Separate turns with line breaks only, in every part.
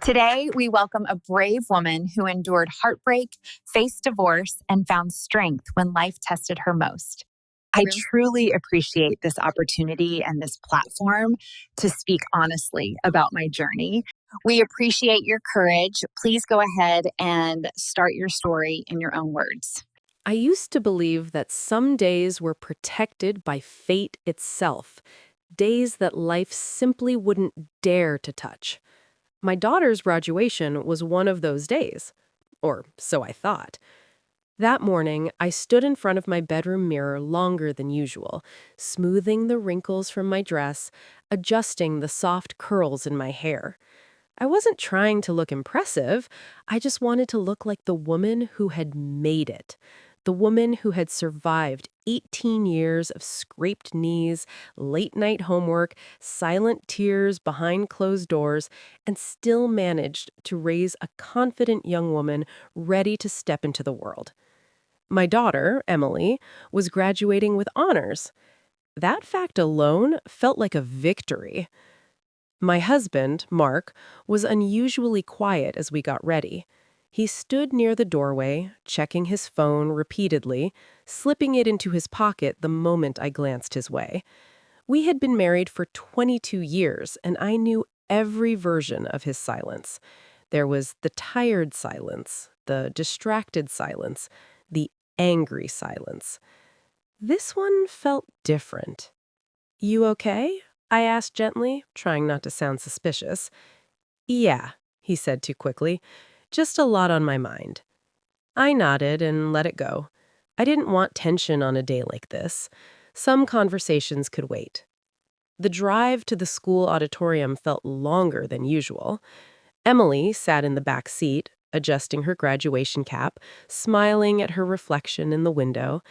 Today, we welcome a brave woman who endured heartbreak, faced divorce, and found strength when life tested her most. I truly appreciate this opportunity and this platform to speak honestly about my journey. We appreciate your courage. Please go ahead and start your story in your own words.
I used to believe that some days were protected by fate itself, days that life simply wouldn't dare to touch. My daughter's graduation was one of those days, or so I thought. That morning, I stood in front of my bedroom mirror longer than usual, smoothing the wrinkles from my dress, adjusting the soft curls in my hair. I wasn't trying to look impressive. I just wanted to look like the woman who had made it. The woman who had survived 18 years of scraped knees, late night homework, silent tears behind closed doors, and still managed to raise a confident young woman ready to step into the world. My daughter, Emily, was graduating with honors. That fact alone felt like a victory. My husband, Mark, was unusually quiet as we got ready. He stood near the doorway, checking his phone repeatedly, slipping it into his pocket the moment I glanced his way. We had been married for 22 years, and I knew every version of his silence. There was the tired silence, the distracted silence, the angry silence. This one felt different. "You okay?" I asked gently, trying not to sound suspicious. "Yeah," he said too quickly. "Just a lot on my mind." I nodded and let it go. I didn't want tension on a day like this. Some conversations could wait. The drive to the school auditorium felt longer than usual. Emily sat in the back seat, adjusting her graduation cap, smiling at her reflection in the window.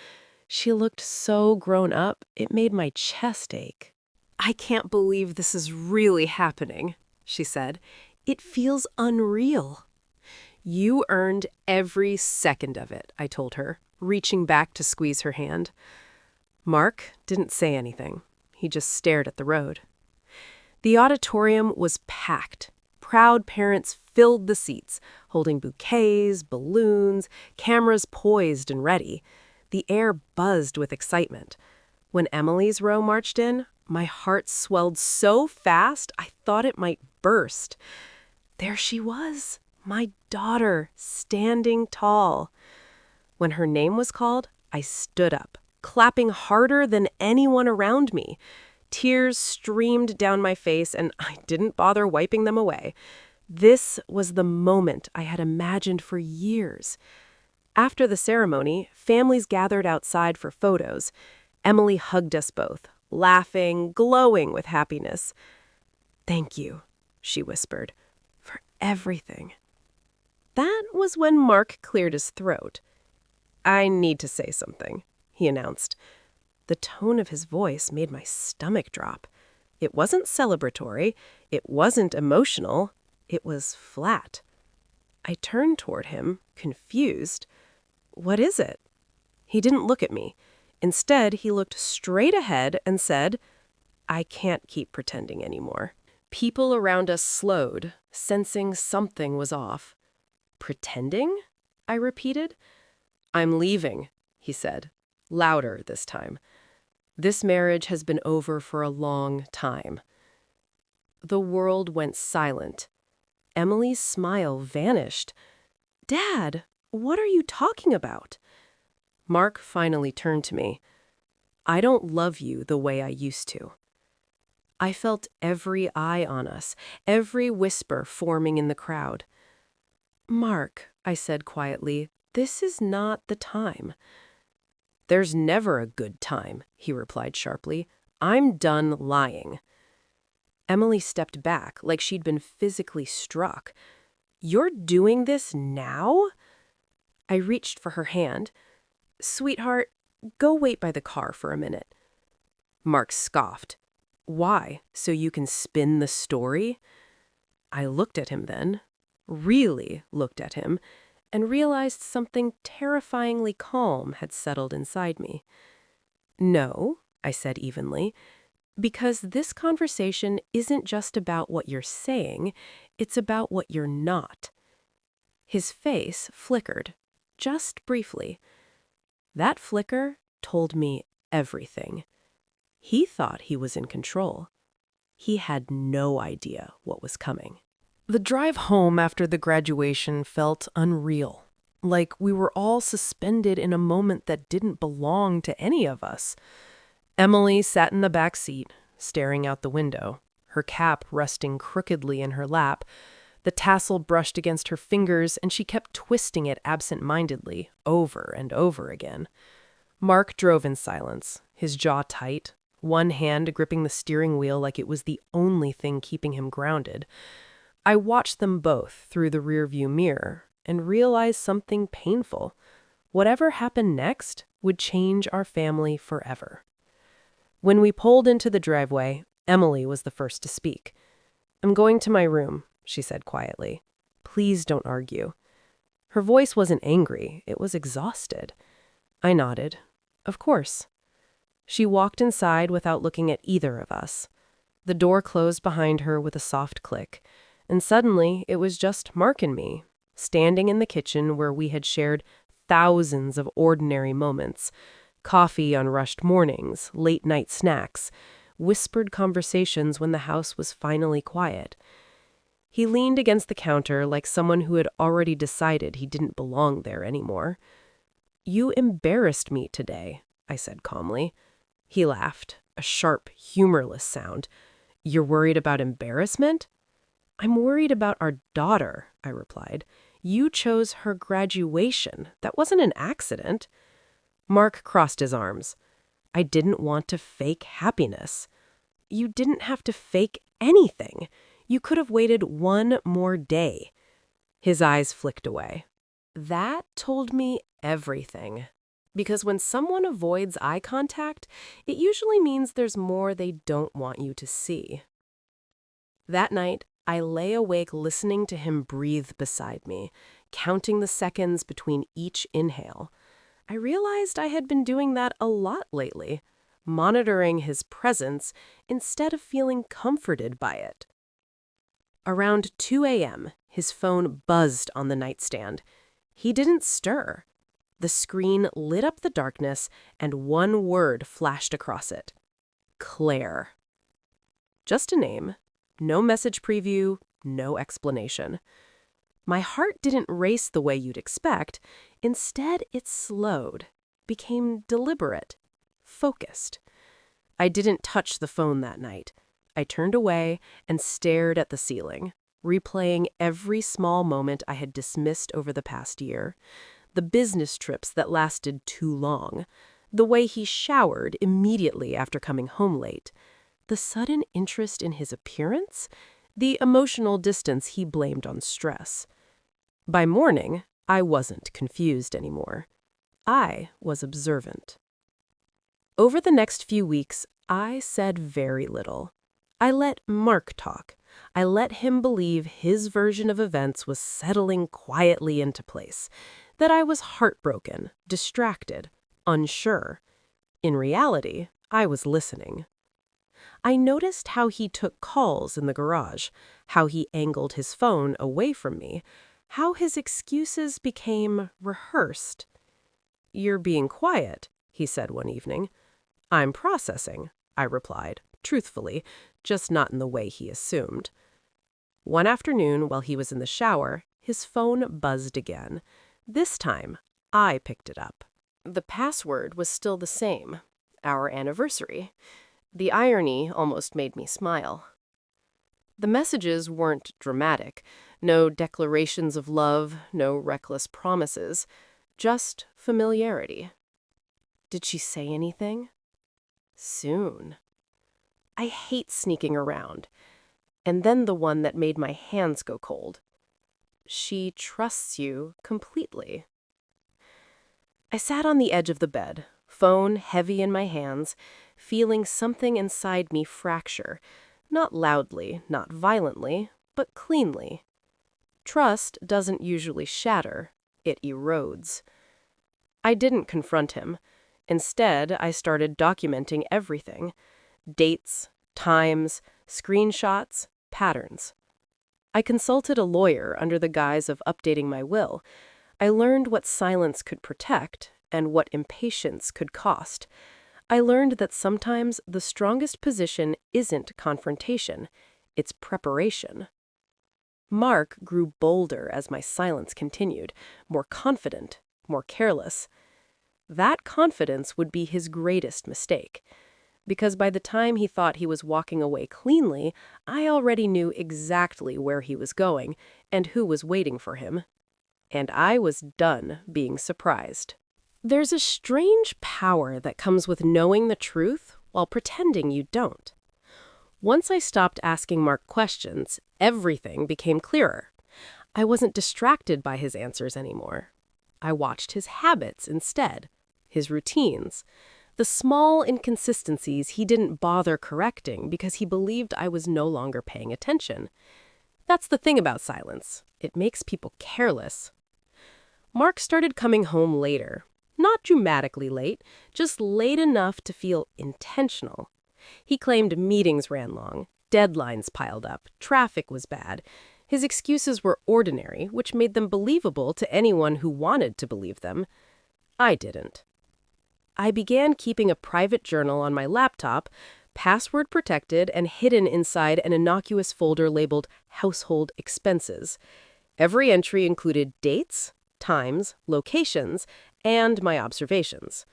She looked so grown up, it made my chest ache. "I can't believe this is really happening," she said. "It feels unreal." "You earned every second of it," I told her, reaching back to squeeze her hand. Mark didn't say anything. He just stared at the road. The auditorium was packed. Proud parents filled the seats, holding bouquets, balloons, cameras poised and ready. The air buzzed with excitement. When Emily's row marched in, my heart swelled so fast I thought it might burst. There she was, my daughter, standing tall. When her name was called, I stood up, clapping harder than anyone around me. Tears streamed down my face, and I didn't bother wiping them away. This was the moment I had imagined for years. After the ceremony, families gathered outside for photos. Emily hugged us both, laughing, glowing with happiness. "Thank you," she whispered, "for everything." That was when Mark cleared his throat. "I need to say something," he announced. The tone of his voice made my stomach drop. It wasn't celebratory. It wasn't emotional. It was flat. I turned toward him, confused. "What is it?" He didn't look at me. Instead, he looked straight ahead and said, "I can't keep pretending anymore." People around us slowed, sensing something was off. "Pretending?" I repeated. "I'm leaving," he said, louder this time. "This marriage has been over for a long time." The world went silent. Emily's smile vanished. "Dad, what are you talking about?" Mark finally turned to me. "I don't love you the way I used to." I felt every eye on us, every whisper forming in the crowd. "Mark," I said quietly, "this is not the time." "There's never a good time," he replied sharply. "I'm done lying." Emily stepped back like she'd been physically struck. "You're doing this now?" I reached for her hand. "Sweetheart, go wait by the car for a minute." Mark scoffed. "Why? So you can spin the story?" I looked at him then, really looked at him, and realized something terrifyingly calm had settled inside me. "No," I said evenly, Because this conversation isn't just about what you're saying, it's about what you're not. His face flickered, just briefly. That flicker told me everything. He thought he was in control. He had no idea what was coming. The drive home after the graduation felt unreal, like we were all suspended in a moment that didn't belong to any of us. Emily sat in the back seat, staring out the window, her cap resting crookedly in her lap. The tassel brushed against her fingers, and she kept twisting it absent-mindedly, over and over again. Mark drove in silence, his jaw tight, one hand gripping the steering wheel like it was the only thing keeping him grounded. I watched them both through the rearview mirror and realized something painful. Whatever happened next would change our family forever. When we pulled into the driveway, Emily was the first to speak. "I'm going to my room," she said quietly. "Please don't argue." Her voice wasn't angry, it was exhausted. I nodded. Of course. She walked inside without looking at either of us. The door closed behind her with a soft click, and suddenly it was just Mark and me, standing in the kitchen where we had shared thousands of ordinary moments. Coffee on rushed mornings, late-night snacks, whispered conversations when the house was finally quiet. He leaned against the counter like someone who had already decided he didn't belong there anymore. "You embarrassed me today," I said calmly. He laughed, a sharp, humorless sound. "You're worried about embarrassment?" "I'm worried about our daughter," I replied. "You chose her graduation. That wasn't an accident." Mark crossed his arms. "I didn't want to fake happiness." "You didn't have to fake anything. You could have waited one more day." His eyes flicked away. That told me everything. Because when someone avoids eye contact, it usually means there's more they don't want you to see. That night, I lay awake listening to him breathe beside me, counting the seconds between each inhale. I realized I had been doing that a lot lately, monitoring his presence instead of feeling comforted by it. Around 2 a.m., his phone buzzed on the nightstand. He didn't stir. The screen lit up the darkness, and one word flashed across it. Claire. Just a name. No message preview, no explanation. My heart didn't race the way you'd expect. Instead, it slowed, became deliberate, focused. I didn't touch the phone that night. I turned away and stared at the ceiling, replaying every small moment I had dismissed over the past year. The business trips that lasted too long, the way he showered immediately after coming home late, the sudden interest in his appearance, the emotional distance he blamed on stress. By morning, I wasn't confused anymore. I was observant. Over the next few weeks, I said very little. I let Mark talk. I let him believe his version of events was settling quietly into place, that I was heartbroken, distracted, unsure. In reality, I was listening. I noticed how he took calls in the garage, how he angled his phone away from me, how his excuses became rehearsed. "You're being quiet," he said one evening. "I'm processing," I replied, truthfully, just not in the way he assumed. One afternoon, while he was in the shower, his phone buzzed again. This time, I picked it up. The password was still the same, our anniversary. The irony almost made me smile. The messages weren't dramatic, no declarations of love, no reckless promises, just familiarity. Did she say anything? Soon. I hate sneaking around. And then the one that made my hands go cold. She trusts you completely. I sat on the edge of the bed, phone heavy in my hands, feeling something inside me fracture, not loudly, not violently, but cleanly. Trust doesn't usually shatter, it erodes. I didn't confront him. Instead, I started documenting everything. Dates, times, screenshots, patterns. I consulted a lawyer under the guise of updating my will. I learned what silence could protect and what impatience could cost. I learned that sometimes the strongest position isn't confrontation, it's preparation. Mark grew bolder as my silence continued, more confident, more careless. That confidence would be his greatest mistake, because by the time he thought he was walking away cleanly, I already knew exactly where he was going and who was waiting for him. And I was done being surprised. There's a strange power that comes with knowing the truth while pretending you don't. Once I stopped asking Mark questions, everything became clearer. I wasn't distracted by his answers anymore. I watched his habits instead, his routines, the small inconsistencies he didn't bother correcting because he believed I was no longer paying attention. That's the thing about silence. It makes people careless. Mark started coming home later. Not dramatically late, just late enough to feel intentional. He claimed meetings ran long, deadlines piled up, traffic was bad. His excuses were ordinary, which made them believable to anyone who wanted to believe them. I didn't. I began keeping a private journal on my laptop, password protected and hidden inside an innocuous folder labeled Household Expenses. Every entry included dates, times, locations, and my observations.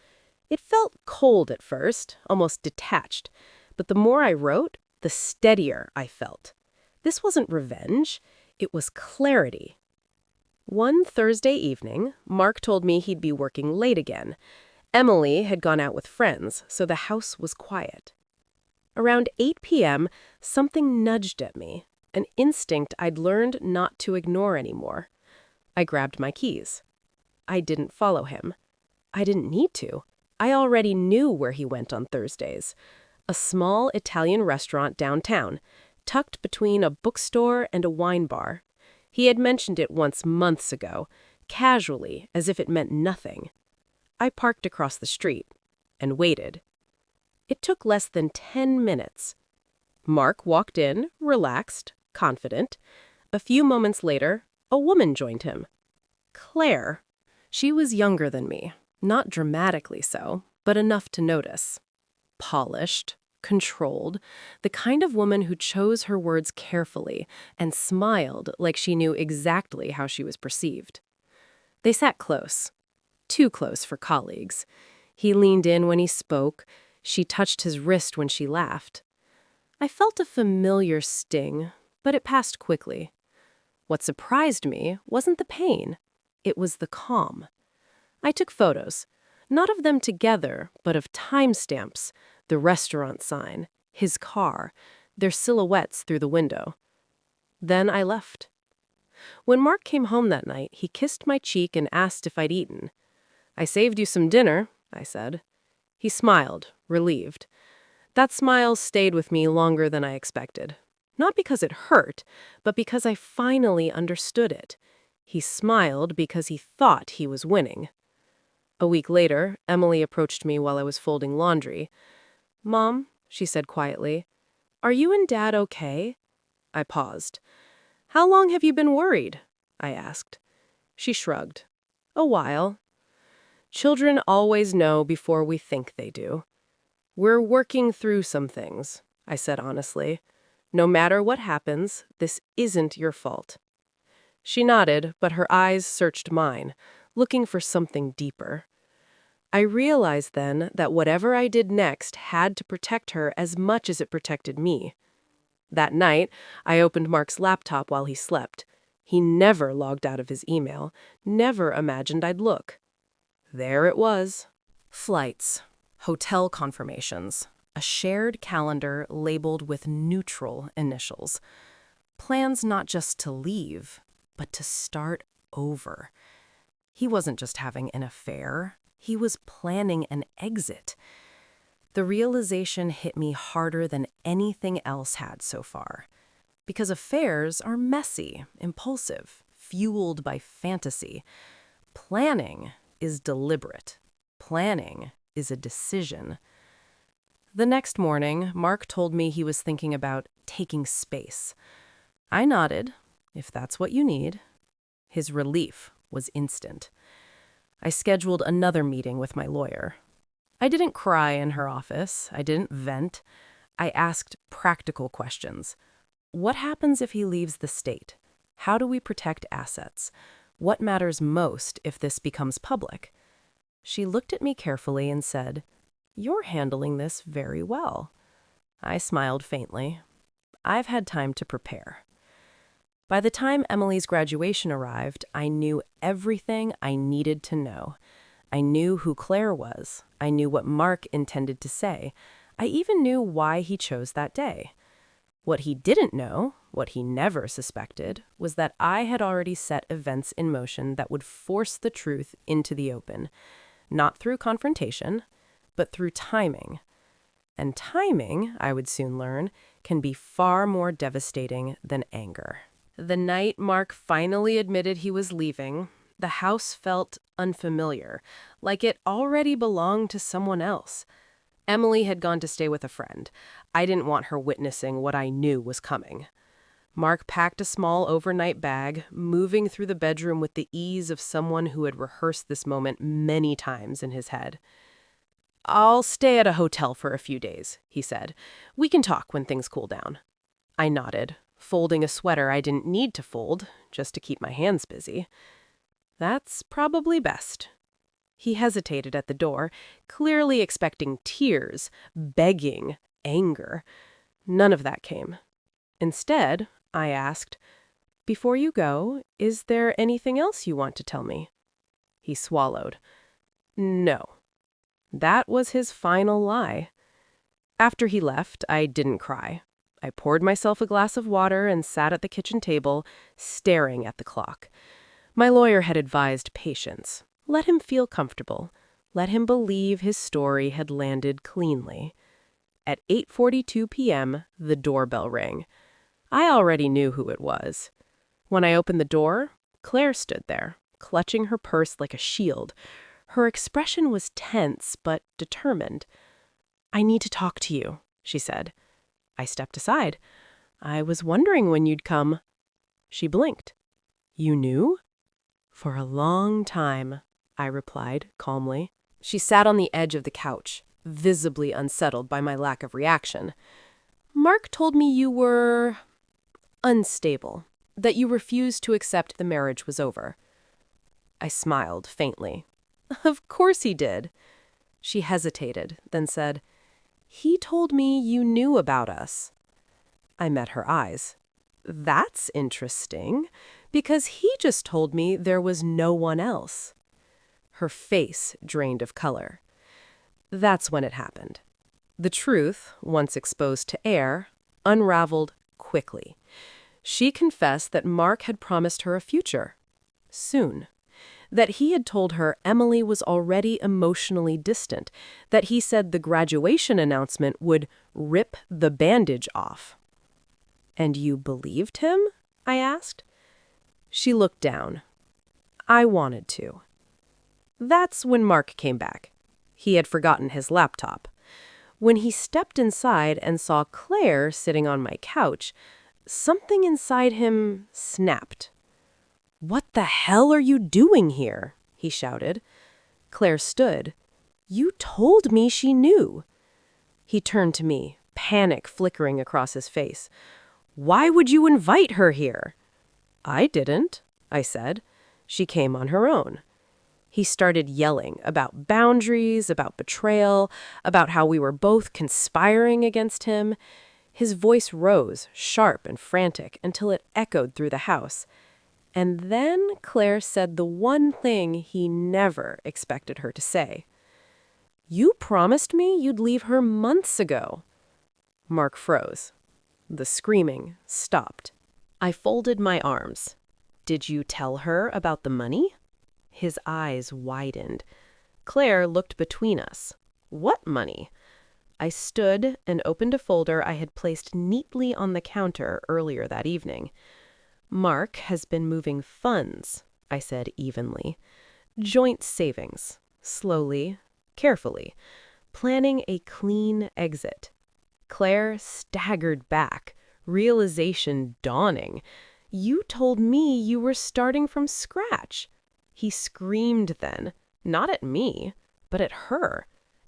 It felt cold at first, almost detached, but the more I wrote, the steadier I felt. This wasn't revenge, it was clarity. One Thursday evening, Mark told me he'd be working late again. Emily had gone out with friends, so the house was quiet. Around 8 p.m., something nudged at me, an instinct I'd learned not to ignore anymore. I grabbed my keys. I didn't follow him. I didn't need to. I already knew where he went on Thursdays. A small Italian restaurant downtown, tucked between a bookstore and a wine bar. He had mentioned it once months ago, casually, as if it meant nothing. I parked across the street and waited. It took less than 10 minutes. Mark walked in, relaxed, confident. A few moments later, a woman joined him. Claire. She was younger than me, not dramatically so, but enough to notice. Polished, controlled, the kind of woman who chose her words carefully and smiled like she knew exactly how she was perceived. They sat close, too close for colleagues. He leaned in when he spoke. She touched his wrist when she laughed. I felt a familiar sting, but it passed quickly. What surprised me wasn't the pain. It was the calm. I took photos, not of them together, but of timestamps, the restaurant sign, his car, their silhouettes through the window. Then I left. When Mark came home that night, he kissed my cheek and asked if I'd eaten. "I saved you some dinner," I said. He smiled, relieved. That smile stayed with me longer than I expected. Not because it hurt, but because I finally understood it. He smiled because he thought he was winning. A week later, Emily approached me while I was folding laundry. "Mom," she said quietly, "are you and Dad okay?" I paused. "How long have you been worried?" I asked. She shrugged. "A while." Children always know before we think they do. "We're working through some things," I said honestly. "No matter what happens, this isn't your fault." She nodded, but her eyes searched mine, looking for something deeper. I realized then that whatever I did next had to protect her as much as it protected me. That night, I opened Mark's laptop while he slept. He never logged out of his email, never imagined I'd look. There it was. Flights, hotel confirmations, a shared calendar labeled with neutral initials. Plans not just to leave, but to start over. He wasn't just having an affair, he was planning an exit. The realization hit me harder than anything else had so far. Because affairs are messy, impulsive, fueled by fantasy. Planning is deliberate. Planning is a decision. The next morning, Mark told me he was thinking about taking space. I nodded, if that's what you need. His relief was instant. I scheduled another meeting with my lawyer. I didn't cry in her office. I didn't vent. I asked practical questions. What happens if he leaves the state? How do we protect assets? What matters most if this becomes public? She looked at me carefully and said, "You're handling this very well." I smiled faintly. I've had time to prepare. By the time Emily's graduation arrived, I knew everything I needed to know. I knew who Claire was. I knew what Mark intended to say. I even knew why he chose that day. What he didn't know, what he never suspected, was that I had already set events in motion that would force the truth into the open. Not through confrontation, but through timing. And timing, I would soon learn, can be far more devastating than anger. The night Mark finally admitted he was leaving, the house felt unfamiliar, like it already belonged to someone else. Emily had gone to stay with a friend. I didn't want her witnessing what I knew was coming. Mark packed a small overnight bag, moving through the bedroom with the ease of someone who had rehearsed this moment many times in his head. "I'll stay at a hotel for a few days," he said. "We can talk when things cool down." I nodded, folding a sweater I didn't need to fold, just to keep my hands busy. "That's probably best." He hesitated at the door, clearly expecting tears, begging, anger. None of that came. Instead, I asked, "Before you go, is there anything else you want to tell me?" He swallowed. "No." That was his final lie. After he left, I didn't cry. I poured myself a glass of water and sat at the kitchen table, staring at the clock. My lawyer had advised patience. Let him feel comfortable. Let him believe his story had landed cleanly. At 8:42 p.m., the doorbell rang. I already knew who it was. When I opened the door, Claire stood there, clutching her purse like a shield. Her expression was tense but determined. "I need to talk to you," she said. I stepped aside. "I was wondering when you'd come." She blinked. "You knew?" "For a long time," I replied calmly. She sat on the edge of the couch, visibly unsettled by my lack of reaction. "Mark told me you were unstable, that you refused to accept the marriage was over." I smiled faintly. "Of course he did." She hesitated, then said, "He told me you knew about us." I met her eyes. "That's interesting, because he just told me there was no one else." Her face drained of color. That's when it happened. The truth, once exposed to air, unraveled quickly. She confessed that Mark had promised her a future. Soon. That he had told her Emily was already emotionally distant. That he said the graduation announcement would rip the bandage off. "And you believed him?" I asked. She looked down. I wanted to. That's when Mark came back. He had forgotten his laptop. When he stepped inside and saw Claire sitting on my couch, something inside him snapped. "What the hell are you doing here?" he shouted. Claire stood. "You told me she knew." He turned to me, panic flickering across his face. "Why would you invite her here?" "I didn't," I said. "She came on her own." He started yelling about boundaries, about betrayal, about how we were both conspiring against him. His voice rose, sharp and frantic, until it echoed through the house. And then Claire said the one thing he never expected her to say. "You promised me you'd leave her months ago." Mark froze. The screaming stopped. I folded my arms. "Did you tell her about the money?" His eyes widened. Claire looked between us. "What money?" I stood and opened a folder I had placed neatly on the counter earlier that evening. "Mark has been moving funds," I said evenly. "Joint savings. Slowly, carefully. planning a clean exit. Claire staggered back, realization dawning. You told me you were starting from scratch. He screamed then, not at me, but at her.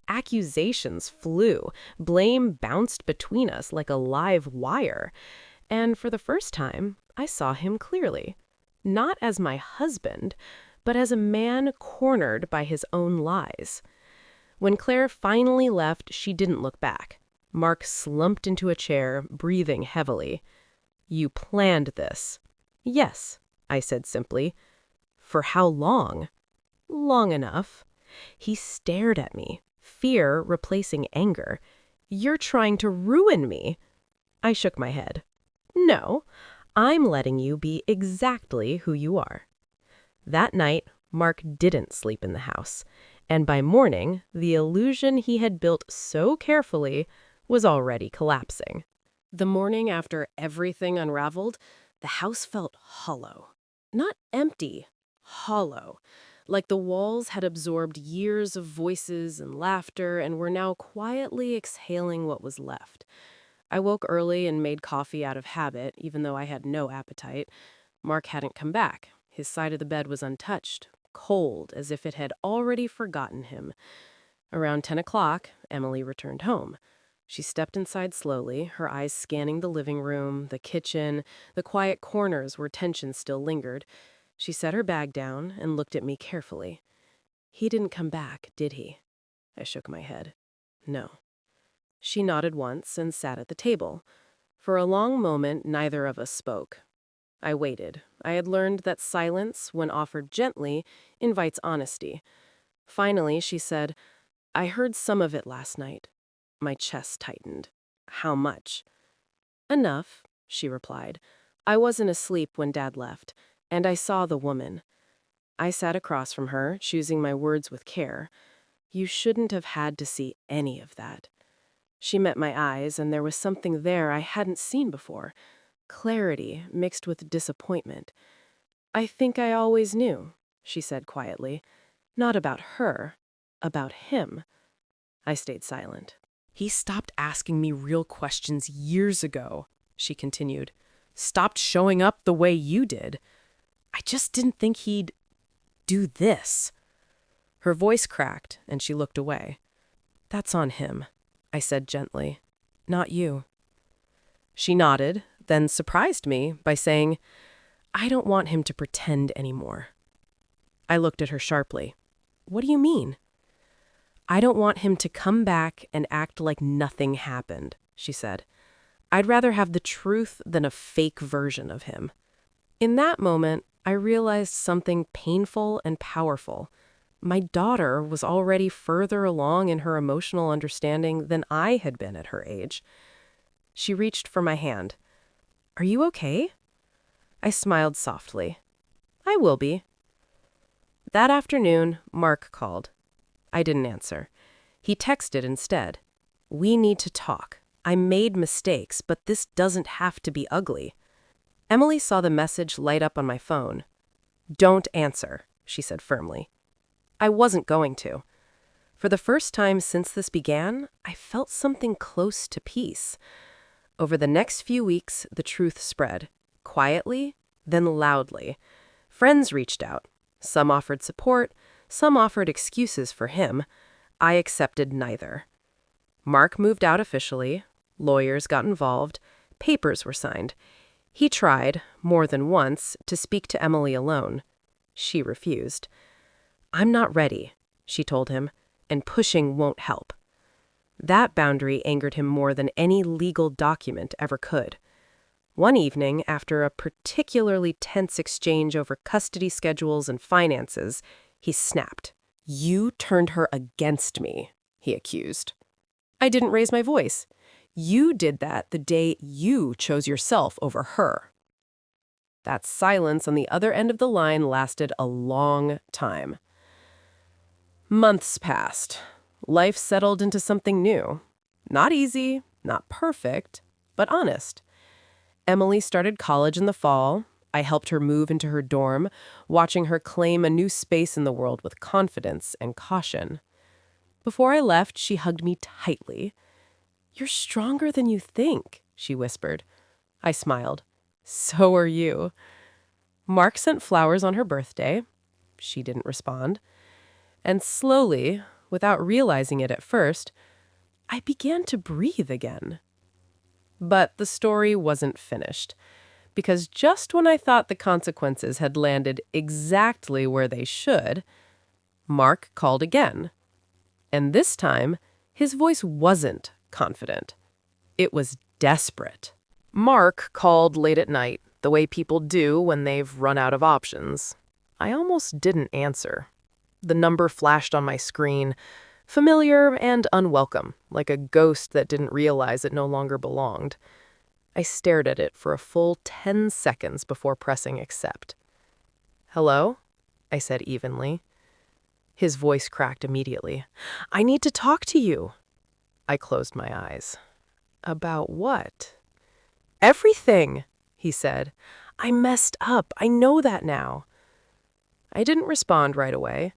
Accusations flew, blame bounced between us like a live wire. And for the first time, I saw him clearly. Not as my husband, but as a man cornered by his own lies. When Claire finally left, she didn't look back. Mark slumped into a chair, breathing heavily. You planned this. Yes, I said simply. For how long? Long enough. He stared at me, fear replacing anger. You're trying to ruin me. I shook my head. No, I'm letting you be exactly who you are. That night, Mark didn't sleep in the house, and by morning, the illusion he had built so carefully was already collapsing. The morning after everything unraveled, the house felt hollow. Not empty, hollow. Like the walls had absorbed years of voices and laughter and were now quietly exhaling what was left. I woke early and made coffee out of habit, even though I had no appetite. Mark hadn't come back. His side of the bed was untouched, cold, as if it had already forgotten him. Around 10 o'clock, Emily returned home. She stepped inside slowly, her eyes scanning the living room, the kitchen, the quiet corners where tension still lingered. She set her bag down and looked at me carefully. He didn't come back, did he? I shook my head. No. She nodded once and sat at the table. For a long moment, neither of us spoke. I waited. I had learned that silence, when offered gently, invites honesty. Finally, she said, I heard some of it last night. My chest tightened. How much? Enough, she replied. I wasn't asleep when Dad left, and I saw the woman. I sat across from her, choosing my words with care. You shouldn't have had to see any of that. She met my eyes, and there was something there I hadn't seen before. Clarity mixed with disappointment. I think I always knew, she said quietly. Not about her, about him. I stayed silent. He stopped asking me real questions years ago, she continued. Stopped showing up the way you did. I just didn't think he'd do this. Her voice cracked, and she looked away. That's on him, I said gently. Not you. She nodded, then surprised me by saying, I don't want him to pretend anymore. I looked at her sharply. What do you mean? I don't want him to come back and act like nothing happened, she said. I'd rather have the truth than a fake version of him. In that moment, I realized something painful and powerful. My daughter was already further along in her emotional understanding than I had been at her age. She reached for my hand. Are you okay? I smiled softly. I will be. That afternoon, Mark called. I didn't answer. He texted instead. We need to talk. I made mistakes, but this doesn't have to be ugly. Emily saw the message light up on my phone. Don't answer, she said firmly. I wasn't going to. For the first time since this began, I felt something close to peace. Over the next few weeks, the truth spread. Quietly, then loudly. Friends reached out. Some offered support. Some offered excuses for him. I accepted neither. Mark moved out officially. Lawyers got involved. Papers were signed. He tried, more than once, to speak to Emily alone. She refused. I'm not ready, she told him, and pushing won't help. That boundary angered him more than any legal document ever could. One evening, after a particularly tense exchange over custody schedules and finances, he snapped. You turned her against me, he accused. I didn't raise my voice. You did that the day you chose yourself over her. That silence on the other end of the line lasted a long time. Months passed. Life settled into something new. Not easy, not perfect, but honest. Emily started college in the fall. I helped her move into her dorm, watching her claim a new space in the world with confidence and caution. Before I left, she hugged me tightly. "You're stronger than you think," she whispered. I smiled. "So are you." Mark sent flowers on her birthday. She didn't respond. And slowly, without realizing it at first, I began to breathe again. But the story wasn't finished, because just when I thought the consequences had landed exactly where they should, Mark called again. And this time, his voice wasn't confident. It was desperate. Mark called late at night, the way people do when they've run out of options. I almost didn't answer. The number flashed on my screen, familiar and unwelcome, like a ghost that didn't realize it no longer belonged. I stared at it for a full 10 seconds before pressing accept. "Hello?" I said evenly. His voice cracked immediately. "I need to talk to you." I closed my eyes. "About what?" "Everything," he said. "I messed up. I know that now." I didn't respond right away.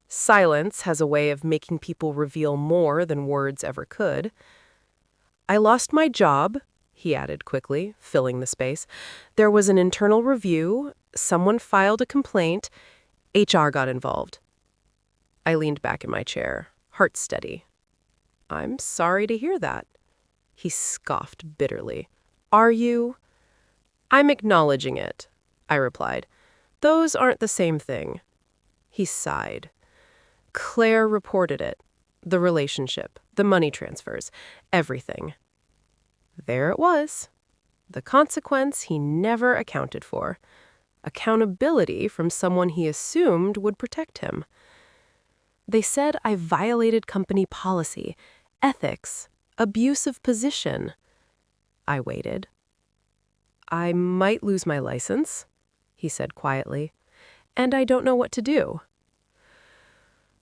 Silence has a way of making people reveal more than words ever could. "I lost my job," he added quickly, filling the space. "There was an internal review. Someone filed a complaint. HR got involved." I leaned back in my chair, heart steady. "I'm sorry to hear that." He scoffed bitterly. "Are you?" "I'm acknowledging it," I replied. "Those aren't the same thing." He sighed. "Claire reported it. The relationship, the money transfers, everything." There it was. The consequence he never accounted for. Accountability from someone he assumed would protect him. They said I violated company policy, ethics, abuse of position. I waited. "I might lose my license," he said quietly, "and I don't know what to do."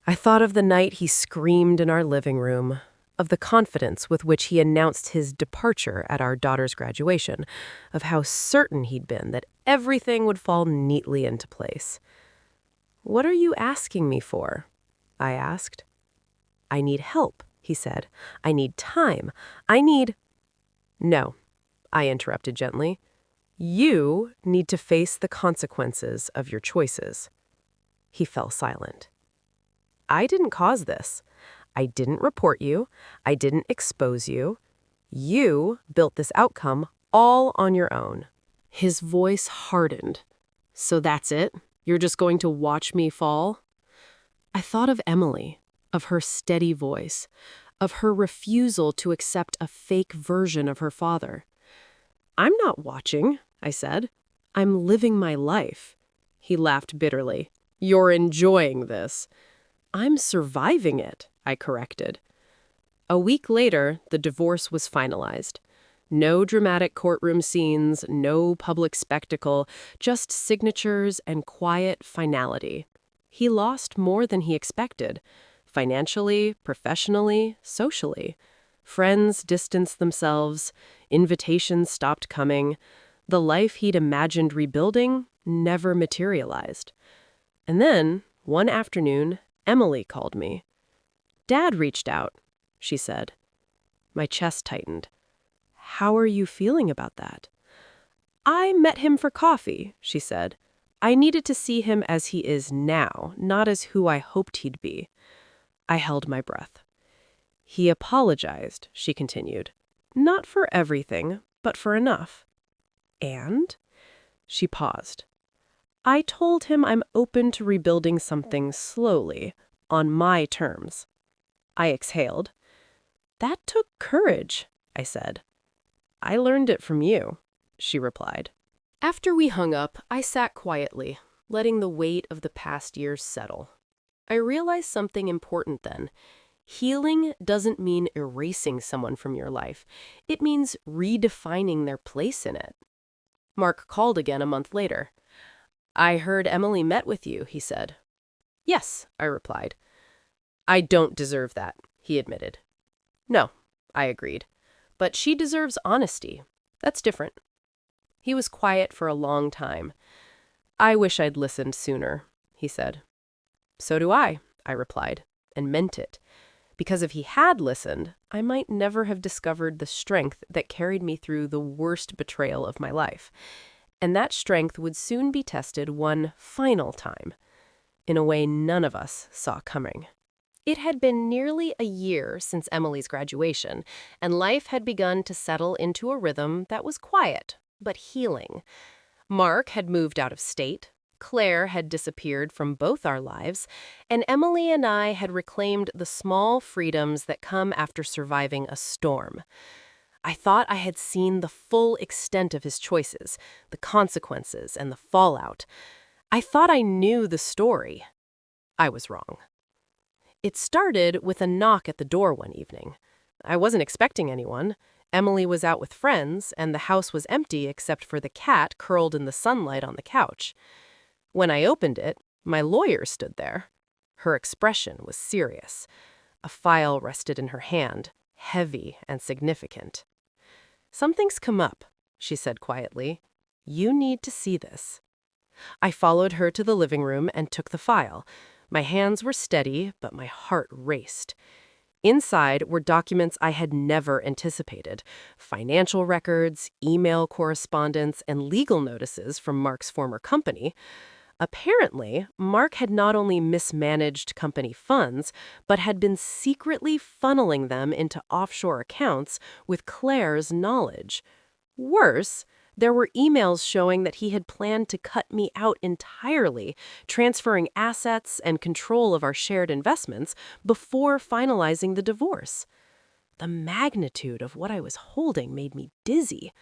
I thought of the night he screamed in our living room, of the confidence with which he announced his departure at our daughter's graduation, of how certain he'd been that everything would fall neatly into place. "What are you asking me for?" I asked. "I need help," he said. "I need time. I need—" "No," I interrupted gently. "You need to face the consequences of your choices." He fell silent. "I didn't cause this. I didn't report you. I didn't expose you. You built this outcome all on your own." His voice hardened. "So that's it? You're just going to watch me fall?" I thought of Emily, of her steady voice, of her refusal to accept a fake version of her father. "I'm not watching," I said. "I'm living my life." He laughed bitterly. "You're enjoying this." "I'm surviving it," I corrected. A week later, the divorce was finalized. No dramatic courtroom scenes, no public spectacle, just signatures and quiet finality. He lost more than he expected, financially, professionally, socially. Friends distanced themselves, invitations stopped coming. The life he'd imagined rebuilding never materialized. And then, one afternoon, Emily called me. "Dad reached out," she said. My chest tightened. "How are you feeling about that?" "I met him for coffee," she said. "I needed to see him as he is now, not as who I hoped he'd be." I held my breath. "He apologized," she continued. "Not for everything, but for enough." "And?" She paused. "I told him I'm open to rebuilding something slowly, on my terms." I exhaled. "That took courage," I said. "I learned it from you," she replied. After we hung up, I sat quietly, letting the weight of the past years settle. I realized something important then. Healing doesn't mean erasing someone from your life. It means redefining their place in it. Mark called again a month later. "I heard Emily met with you," he said. "Yes," I replied. "I don't deserve that," he admitted. "No," I agreed. "But she deserves honesty. That's different." He was quiet for a long time. "I wish I'd listened sooner," he said. "So do I replied, and meant it. because if he had listened, I might never have discovered the strength that carried me through the worst betrayal of my life. And that strength would soon be tested one final time, in a way none of us saw coming. It had been nearly a year since Emily's graduation, and life had begun to settle into a rhythm that was quiet, but healing. Mark had moved out of state, Claire had disappeared from both our lives, and Emily and I had reclaimed the small freedoms that come after surviving a storm. I thought I had seen the full extent of his choices, the consequences, and the fallout. I thought I knew the story. I was wrong. It started with a knock at the door one evening. I wasn't expecting anyone. Emily was out with friends, and the house was empty except for the cat curled in the sunlight on the couch. When I opened it, my lawyer stood there. Her expression was serious. A file rested in her hand, heavy and significant. "Something's come up," she said quietly. "You need to see this." I followed her to the living room and took the file. My hands were steady, but my heart raced. Inside were documents I had never anticipated: financial records, email correspondence, and legal notices from Mark's former company. Apparently, Mark had not only mismanaged company funds, but had been secretly funneling them into offshore accounts with Claire's knowledge. Worse, there were emails showing that he had planned to cut me out entirely, transferring assets and control of our shared investments before finalizing the divorce. The magnitude of what I was holding made me dizzy.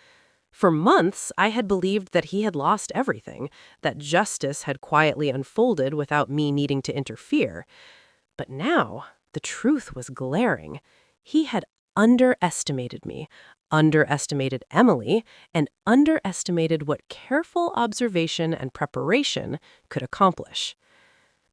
For months, I had believed that he had lost everything, that justice had quietly unfolded without me needing to interfere. But now, the truth was glaring. He had underestimated me, underestimated Emily, and underestimated what careful observation and preparation could accomplish.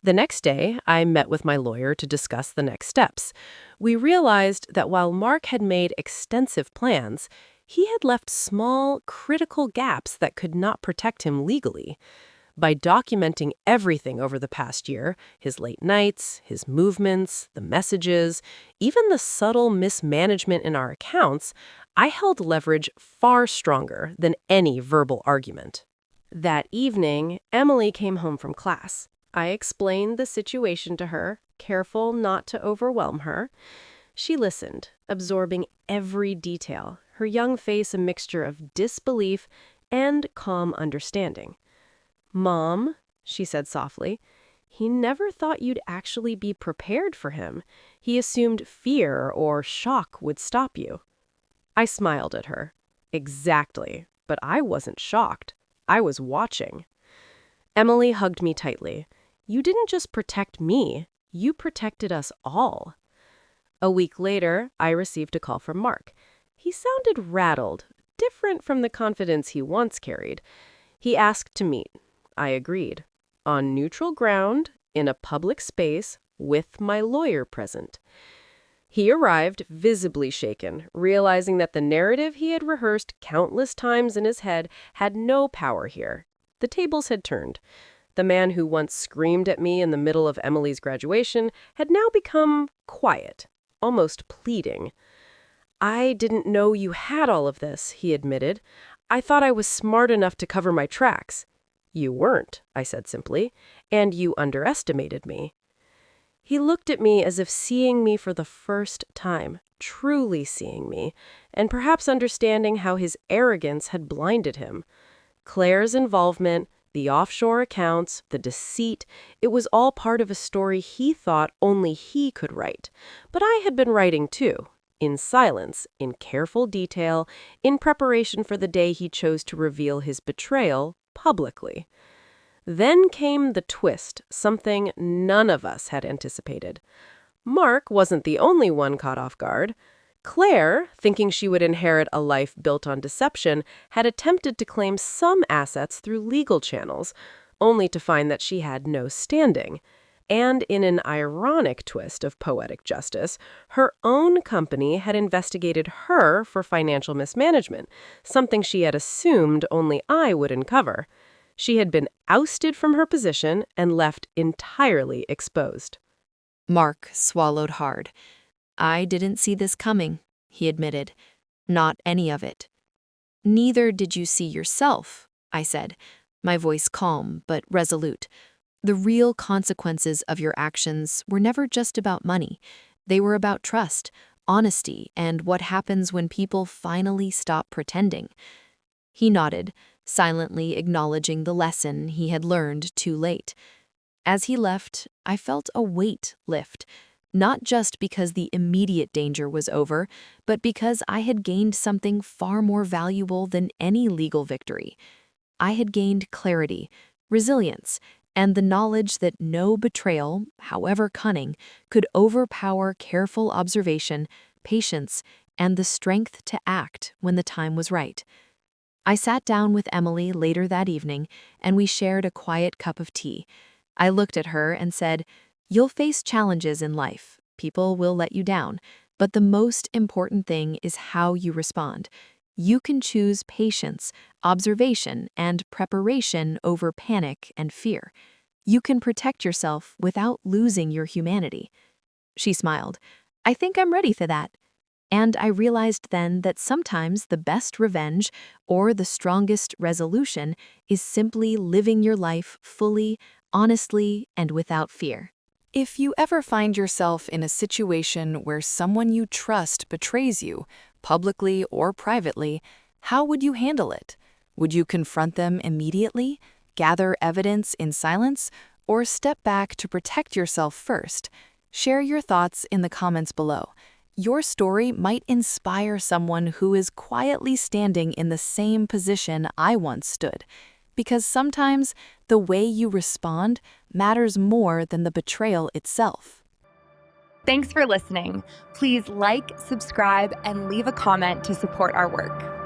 The next day, I met with my lawyer to discuss the next steps. We realized that while Mark had made extensive plans, he had left small, critical gaps that could not protect him legally. By documenting everything over the past year, his late nights, his movements, the messages, even the subtle mismanagement in our accounts, I held leverage far stronger than any verbal argument. That evening, Emily came home from class. I explained the situation to her, careful not to overwhelm her. She listened, absorbing every detail, her young face a mixture of disbelief and calm understanding. "Mom," she said softly, "he never thought you'd actually be prepared for him. He assumed fear or shock would stop you." I smiled at her. Exactly, but I wasn't shocked. I was watching. Emily hugged me tightly. "You didn't just protect me, you protected us all." A week later, I received a call from Mark. He sounded rattled, different from the confidence he once carried. He asked to meet. I agreed. On neutral ground, in a public space, with my lawyer present. He arrived visibly shaken, realizing that the narrative he had rehearsed countless times in his head had no power here. The tables had turned. The man who once screamed at me in the middle of Emily's graduation had now become quiet, almost pleading. "I didn't know you had all of this," he admitted. "I thought I was smart enough to cover my tracks." "You weren't," I said simply, "and you underestimated me." He looked at me as if seeing me for the first time, truly seeing me, and perhaps understanding how his arrogance had blinded him. Claire's involvement, the offshore accounts, the deceit, it was all part of a story he thought only he could write. But I had been writing too, in silence, in careful detail, in preparation for the day he chose to reveal his betrayal publicly. Then came the twist, something none of us had anticipated. Mark wasn't the only one caught off guard. Claire, thinking she would inherit a life built on deception, had attempted to claim some assets through legal channels, only to find that she had no standing. And in an ironic twist of poetic justice, her own company had investigated her for financial mismanagement, something she had assumed only I would uncover. She had been ousted from her position and left entirely exposed.
Mark swallowed hard. I didn't see this coming, he admitted. Not any of it. Neither did you see yourself, I said, my voice calm but resolute. The real consequences of your actions were never just about money. They were about trust, honesty, and what happens when people finally stop pretending. He nodded, silently acknowledging the lesson he had learned too late. As he left, I felt a weight lift, not just because the immediate danger was over, but because I had gained something far more valuable than any legal victory. I had gained clarity, resilience, and the knowledge that no betrayal, however cunning, could overpower careful observation, patience, and the strength to act when the time was right. I sat down with Emily later that evening, and we shared a quiet cup of tea. I looked at her and said, "You'll face challenges in life. People will let you down. But the most important thing is how you respond. You can choose patience, observation, and preparation over panic and fear. You can protect yourself without losing your humanity." She smiled. "I think I'm ready for that." And I realized then that sometimes the best revenge or the strongest resolution is simply living your life fully, honestly, and without fear.
If you ever find yourself in a situation where someone you trust betrays you, publicly or privately, how would you handle it? Would you confront them immediately, gather evidence in silence, or step back to protect yourself first? Share your thoughts in the comments below. Your story might inspire someone who is quietly standing in the same position I once stood. Because sometimes the way you respond matters more than the betrayal itself.
Thanks for listening. Please like, subscribe, and leave a comment to support our work.